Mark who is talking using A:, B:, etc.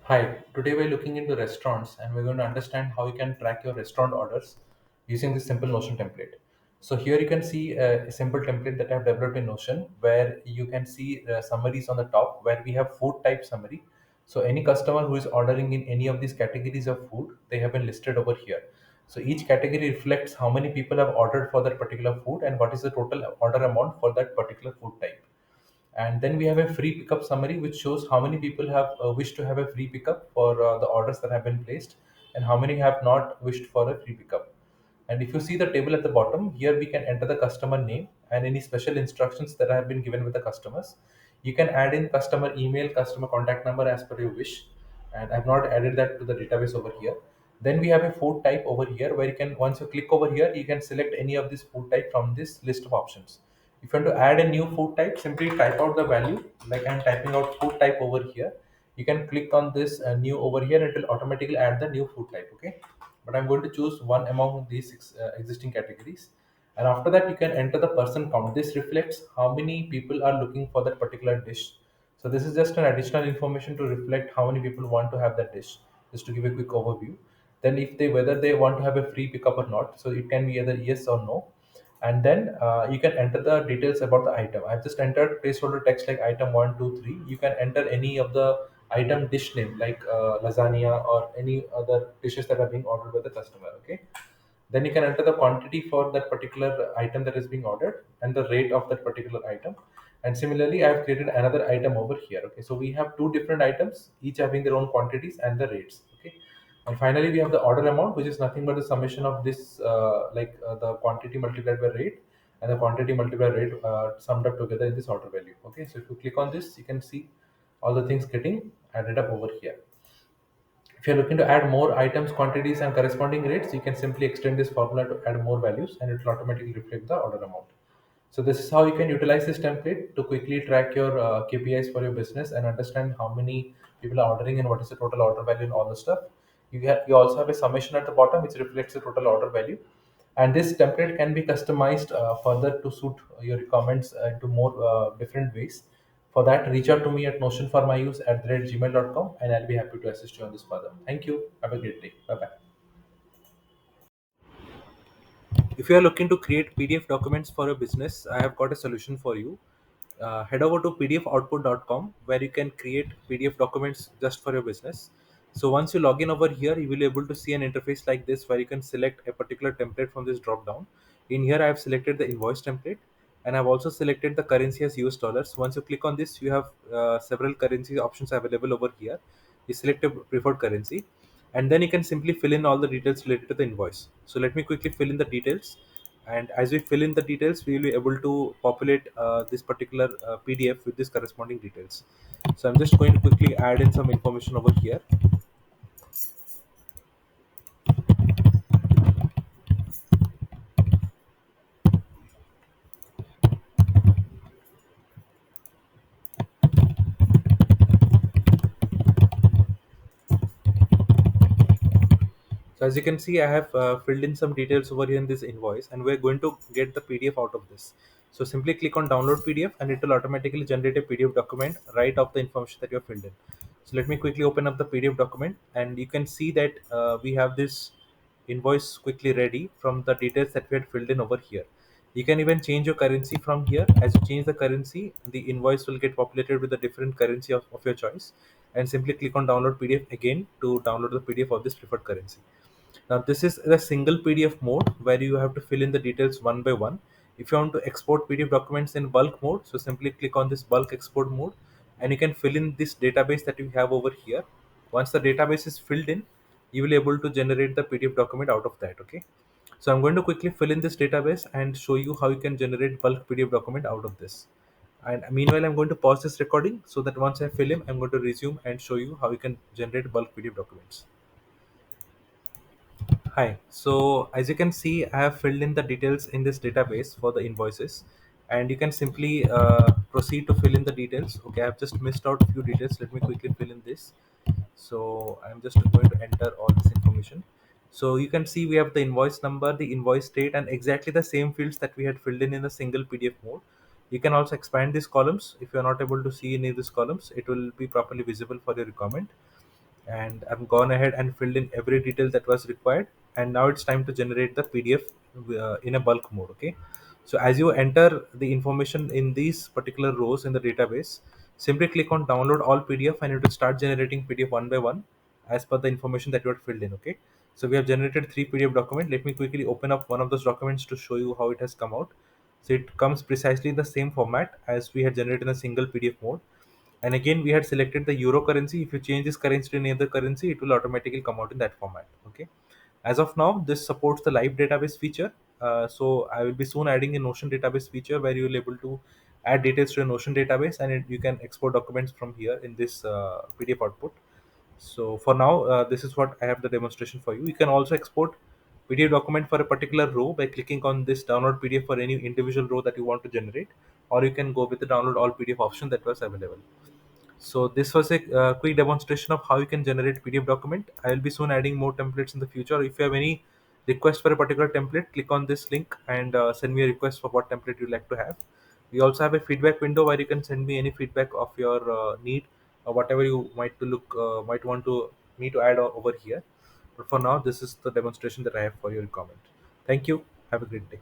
A: Hi, today we're looking into restaurants and we're going to understand how you can track your restaurant orders using this simple Notion template. So here you can see a simple template that I've developed in Notion where you can see summaries on the top where we have food type summary. So any customer who is ordering in any of these categories of food, they have been listed over here. So each category reflects how many people have ordered for that particular food and what is the total order amount for that particular food type. And then we have a free pickup summary which shows how many people have wished to have a free pickup for the orders that have been placed and how many have not wished for a free pickup. And if you see the table at the bottom, here we can enter the customer name and any special instructions that have been given with the customers. You can add in customer email, customer contact number as per your wish, and I've not added that to the database over here. Then we have a food type over here where you can, once you click over here, you can select any of this food type from this list of options. If you want to add a new food type, simply type out the value. Like I'm typing out food type over here. You can click on this new over here and it will automatically add the new food type. Okay, but I'm going to choose one among these six existing categories. And after that, you can enter the person count. This reflects how many people are looking for that particular dish. So this is just an additional information to reflect how many people want to have that dish. Just to give a quick overview. Then if they whether they want to have a free pickup or not. So it can be either yes or no, and then you can enter the details about the item. I've just entered placeholder text like item 1 2 3. You can enter any of the item dish name like lasagna or any other dishes that are being ordered by the customer. Okay, then you can enter the quantity for that particular item that is being ordered and the rate of that particular item. And similarly, I have created another item over here. Okay, so we have two different items, each having their own quantities and the rates. Okay, and finally we have the order amount, which is nothing but the summation of this the quantity multiplied by rate and the quantity multiplied by rate summed up together in this order value. Okay, so if you click on this, you can see all the things getting added up over here. If you're looking to add more items, quantities, and corresponding rates, you can simply extend this formula to add more values and it will automatically reflect the order amount. So this is how you can utilize this template to quickly track your KPIs for your business and understand how many people are ordering and what is the total order value and all the stuff. You also have a summation at the bottom which reflects the total order value. And this template can be customized further to suit your requirements into more different ways. For that, reach out to me at notionformyuse@gmail.com and I'll be happy to assist you on this further. Thank you. Have a great day. Bye bye. If you are looking to create PDF documents for your business, I have got a solution for you. Head over to pdfoutput.com where you can create PDF documents just for your business. So once you log in over here, you will be able to see an interface like this where you can select a particular template from this drop down. In here, I have selected the invoice template and I've also selected the currency as US dollars. Once you click on this, you have several currency options available over here. You select a preferred currency and then you can simply fill in all the details related to the invoice. So let me quickly fill in the details, and as we fill in the details we will be able to populate this particular PDF with this corresponding details. So I'm just going to quickly add in some information over here. So as you can see, I have filled in some details over here in this invoice, and we're going to get the PDF out of this. So simply click on download PDF, and it will automatically generate a PDF document right off the information that you have filled in. So let me quickly open up the PDF document, and you can see that we have this invoice quickly ready from the details that we had filled in over here. You can even change your currency from here. As you change the currency, the invoice will get populated with a different currency of your choice. And simply click on download PDF again to download the PDF of this preferred currency. Now this is a single PDF mode where you have to fill in the details one by one. If you want to export PDF documents in bulk mode, so simply click on this bulk export mode and you can fill in this database that you have over here. Once the database is filled in, you will be able to generate the PDF document out of that. Okay. So I'm going to quickly fill in this database and show you how you can generate bulk PDF document out of this. And meanwhile, I'm going to pause this recording so that once I fill in, I'm going to resume and show you how you can generate bulk PDF documents. Hi. So as you can see, I have filled in the details in this database for the invoices, and you can simply proceed to fill in the details. Okay, I've just missed out a few details. Let me quickly fill in this. So I'm just going to enter all this information. So you can see we have the invoice number, the invoice date, and exactly the same fields that we had filled in a single PDF mode. You can also expand these columns. If you're not able to see any of these columns, it will be properly visible for your requirement. and I've gone ahead and filled in every detail that was required. And now it's time to generate the PDF in a bulk mode. Okay. So as you enter the information in these particular rows in the database, simply click on download all PDF and it will start generating PDF one by one as per the information that you had filled in. Okay. So we have generated three PDF document. Let me quickly open up one of those documents to show you how it has come out. So it comes precisely in the same format as we had generated in a single PDF mode. And again, we had selected the euro currency. If you change this currency to any other currency, it will automatically come out in that format. Okay. As of now, this supports the live database feature. So I will be soon adding a Notion database feature where you will able to add details to a Notion database, and you can export documents from here in this PDF output. So for now, this is what I have the demonstration for you. You can also export PDF document for a particular row by clicking on this download PDF for any individual row that you want to generate, or you can go with the download all PDF option that was available. So this was a quick demonstration of how you can generate PDF document. I will be soon adding more templates in the future. If you have any request for a particular template, click on this link and send me a request for what template you'd like to have. We also have a feedback window where you can send me any feedback of your need or whatever you might want to me to add over here. But for now, this is the demonstration that I have for your comment. Thank you. Have a great day.